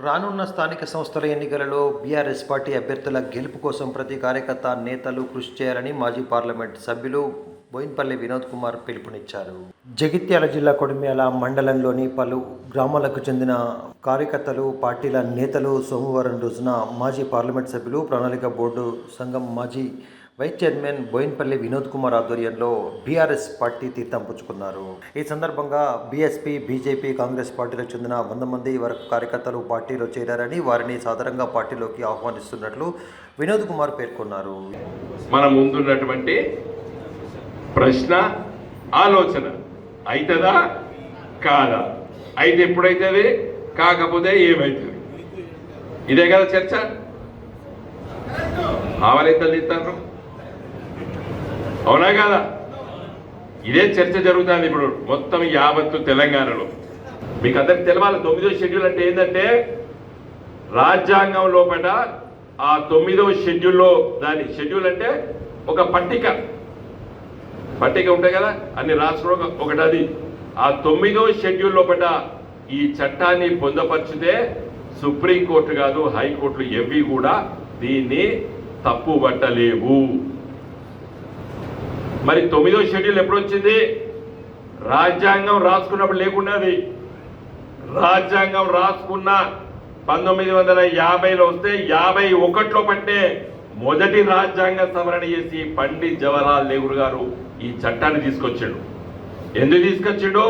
రానున్న స్థానిక సంస్థల ఎన్నికలలో బీఆర్ఎస్ పార్టీ అభ్యర్థుల గెలుపు కోసం ప్రతి కార్యకర్త నేతలు కృషి చేయాలని మాజీ పార్లమెంట్ సభ్యులు బోయిన్పల్లి వినోద్ కుమార్ పిలుపునిచ్చారు. జగిత్యాల జిల్లా కొడిమ్యాల మండలంలోని పలు గ్రామాలకు చెందిన కార్యకర్తలు, పార్టీల నేతలు సోమవారం రోజున మాజీ పార్లమెంట్ సభ్యులు, ప్రణాళిక బోర్డు సంఘం మాజీ వైస్ చైర్మన్ బోయిన్పల్లి వినోద్ కుమార్ ఆధ్వర్యంలో బీఆర్ఎస్ పార్టీ తీర్థం పుచ్చుకున్నారు. ఈ సందర్భంగా బీఎస్పీ, బీజేపీ, కాంగ్రెస్ పార్టీలకు చెందిన 100 మంది వరకు కార్యకర్తలు పార్టీలో చేరారని, వారిని సాధారణంగా పార్టీలోకి ఆహ్వానిస్తున్నట్లు వినోద్ కుమార్ పేర్కొన్నారు. మన ముందున్నటువంటి ప్రశ్న, ఆలోచన అవుతుందా కాదా, అయితే ఎప్పుడైతుంది, కాకపోతే ఏమవుతుంది, ఇదే కదా చర్చ. ఆవలింతలు ఇస్తారు, అవునా కాదా? ఇదే చర్చ జరుగుతుంది ఇప్పుడు మొత్తం యావత్తు తెలంగాణలో. మీకు అందరికి తెలవాలి, 9వ షెడ్యూల్ అంటే ఏంటంటే రాజ్యాంగం లోపల ఆ 9వ షెడ్యూల్లో, దాని షెడ్యూల్ అంటే ఒక పట్టిక ఉంటాయి కదా, అన్ని రాష్ట్రంలో ఒకటి. అది ఆ 9వ షెడ్యూల్ లోపల ఈ చట్టాన్ని పొందపరిచితే సుప్రీంకోర్టు కాదు, హైకోర్టులు ఎవి కూడా దీన్ని తప్పు పట్టలేవు. మరి 9వ షెడ్యూల్ ఎప్పుడు వచ్చింది? రాజ్యాంగం రాసుకున్నప్పుడు లేకున్నది. రాజ్యాంగం రాసుకున్న 1950లో వస్తే 51లో పట్టే మొదటి రాజ్యాంగ సవరణ చేసి పండిత్ జవహర్లాల్ నెహ్రూ గారు ఈ చట్టాన్ని తీసుకొచ్చాడు. ఎందుకు తీసుకొచ్చాడు?